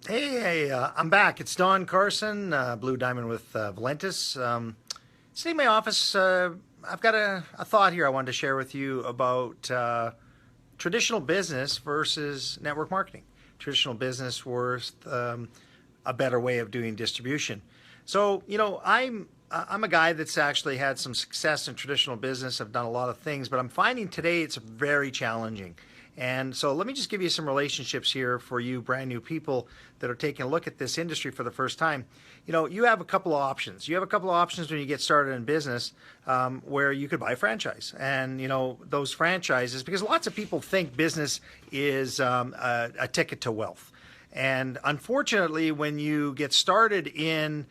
I'm back. It's Don Carson, Blue Diamond with Valentis. Sitting in my office, I've got a thought here I wanted to share with you about traditional business versus network marketing. Traditional business worth a better way of doing distribution. So, I'm a guy that's actually had some success in traditional business. I've done a lot of things, but I'm finding today it's very challenging. And so let me just give you some relationships here for you brand new people that are taking a look at this industry for the first time. You have a couple of options. You have a couple of options when you get started in business where you could buy a franchise. And, those franchises, because lots of people think business is a ticket to wealth. And unfortunately, when you get started in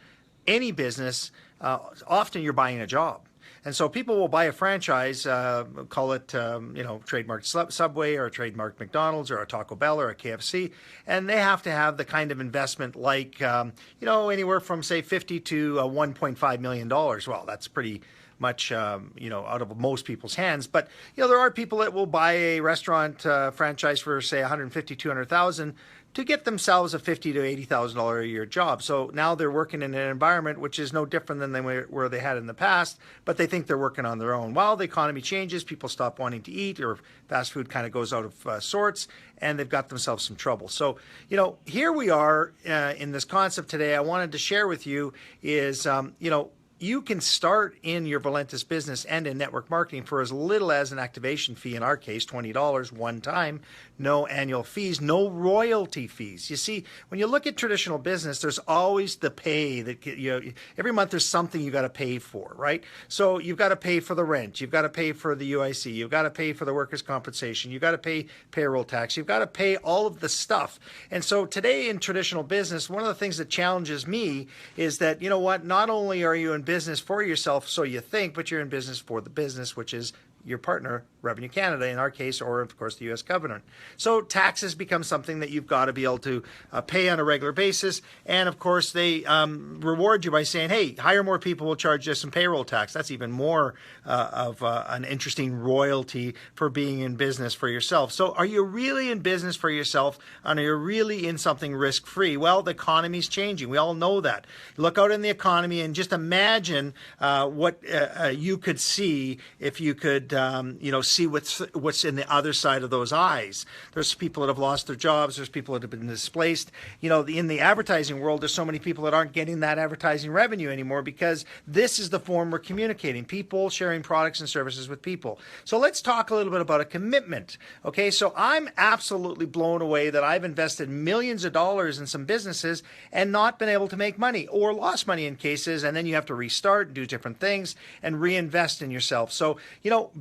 any business, often you're buying a job. And so people will buy a franchise, call it, trademarked Subway or a trademarked McDonald's or a Taco Bell or a KFC, and they have to have the kind of investment like, anywhere from, say, $50 to $1.5 million. Well, that's pretty much, out of most people's hands. But, there are people that will buy a restaurant franchise for, say, 150, 200,000 to get themselves a $50,000 to $80,000 a year job. So now they're working in an environment which is no different than where they had in the past, but they think they're working on their own. While the economy changes, people stop wanting to eat, or fast food kind of goes out of sorts, and they've got themselves some trouble. So, here we are in this concept today. I wanted to share with you is, you can start in your Valentis business and in network marketing for as little as an activation fee, in our case, $20 one time, no annual fees, no royalty fees. You see, when you look at traditional business, there's always the pay that every month there's something you got to pay for, right? So you've got to pay for the rent, you've got to pay for the UIC, you've got to pay for the workers' compensation, you've got to pay payroll tax, you've got to pay all of the stuff. And so today in traditional business, one of the things that challenges me is that, not only are you in business for yourself, so you think, but you're in business for the business, which is your partner, Revenue Canada in our case, or of course the U.S. government. So taxes become something that you've got to be able to pay on a regular basis. And of course they reward you by saying, hey, hire more people, we'll charge you some payroll tax. That's even more of an interesting royalty for being in business for yourself. So are you really in business for yourself, and are you really in something risk-free? Well, the economy's changing. We all know that. Look out in the economy and just imagine what you could see if you could see what's in the other side of those eyes. There's people that have lost their jobs. There's people that have been displaced. In the advertising world, there's so many people that aren't getting that advertising revenue anymore because this is the form we're communicating. People sharing products and services with people. So let's talk a little bit about a commitment. Okay, so I'm absolutely blown away that I've invested millions of dollars in some businesses and not been able to make money, or lost money in cases, and then you have to restart and do different things and reinvest in yourself. So,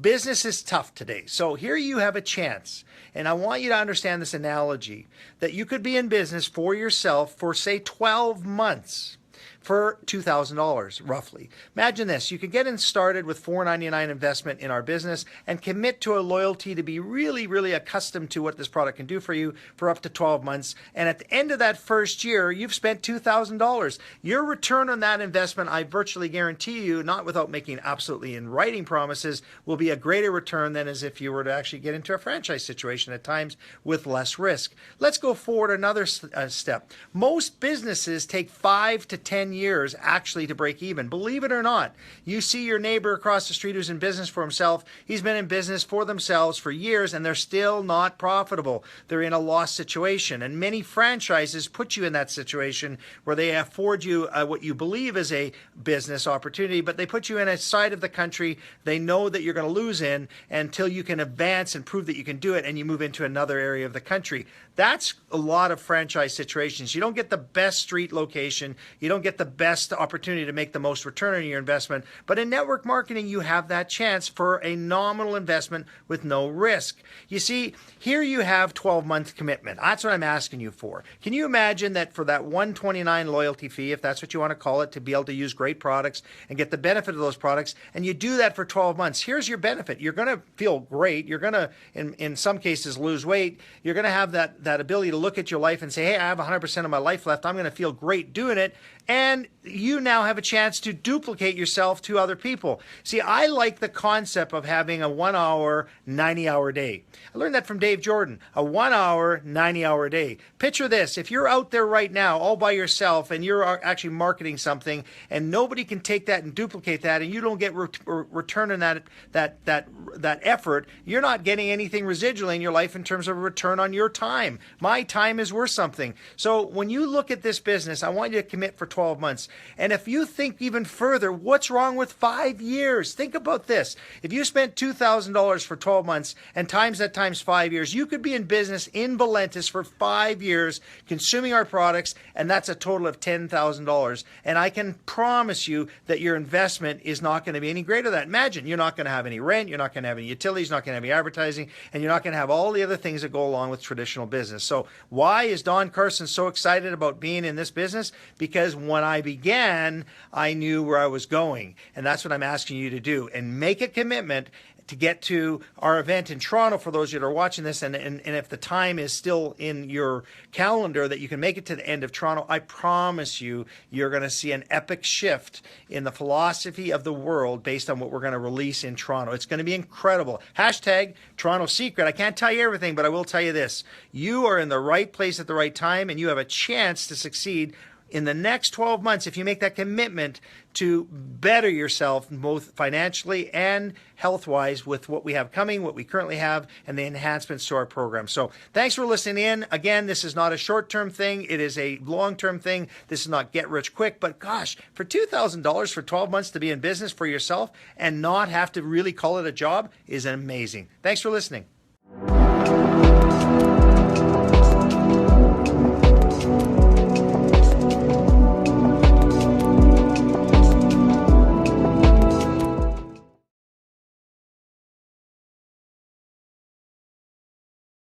business is tough today. So here you have a chance. And I want you to understand this analogy that you could be in business for yourself for, say, 12 months. For $2,000 roughly. Imagine this, you could get in started with $4.99 investment in our business and commit to a loyalty to be really, really accustomed to what this product can do for you for up to 12 months. And at the end of that first year, you've spent $2,000. Your return on that investment, I virtually guarantee you, not without making absolutely in writing promises, will be a greater return than as if you were to actually get into a franchise situation at times with less risk. Let's go forward another step. Most businesses take 5 to 10 years actually to break even. Believe it or not, you see your neighbor across the street who's in business for himself. He's been in business for themselves for years and they're still not profitable. They're in a loss situation. And many franchises put you in that situation where they afford you what you believe is a business opportunity, but they put you in a side of the country they know that you're going to lose in until you can advance and prove that you can do it, and you move into another area of the country. That's a lot of franchise situations. You don't get the best street location. You don't get the best opportunity to make the most return on your investment. But in network marketing, you have that chance for a nominal investment with no risk. You see, here you have 12-month commitment. That's what I'm asking you for. Can you imagine that for that $129 loyalty fee, if that's what you want to call it, to be able to use great products and get the benefit of those products, and you do that for 12 months, here's your benefit. You're going to feel great. You're going to, in some cases, lose weight. You're going to have that that ability to look at your life and say, hey, I have 100% of my life left. I'm going to feel great doing it. And you now have a chance to duplicate yourself to other people. See, I like the concept of having a 1 hour, 90-hour day. I learned that from Dave Jordan, a 1 hour, 90-hour day. Picture this. If you're out there right now all by yourself and you're actually marketing something and nobody can take that and duplicate that and you don't get return on that effort, you're not getting anything residually in your life in terms of a return on your time. My time is worth something. So when you look at this business, I want you to commit for 12 months. And if you think even further, what's wrong with 5 years? Think about this. If you spent $2,000 for 12 months and times that times 5 years, you could be in business in Valentis for 5 years consuming our products, and that's a total of $10,000. And I can promise you that your investment is not going to be any greater than that. Imagine you're not going to have any rent, you're not going to have any utilities, you're not going to have any advertising, and you're not going to have all the other things that go along with traditional business. So why is Don Carson so excited about being in this business? Because when I began, I knew where I was going. And that's what I'm asking you to do. And make a commitment to get to our event in Toronto for those that are watching this. And if the time is still in your calendar that you can make it to the end of Toronto, I promise you, you're going to see an epic shift in the philosophy of the world based on what we're going to release in Toronto. It's going to be incredible. Hashtag Toronto Secret. I can't tell you everything, but I will tell you this. You are in the right place at the right time, and you have a chance to succeed in the next 12 months if you make that commitment to better yourself both financially and health-wise with what we have coming, what we currently have, and the enhancements to our program. So thanks for listening in. Again, this is not a short-term thing. It is a long-term thing. This is not get rich quick, but gosh, for $2,000 for 12 months to be in business for yourself and not have to really call it a job is amazing. Thanks for listening.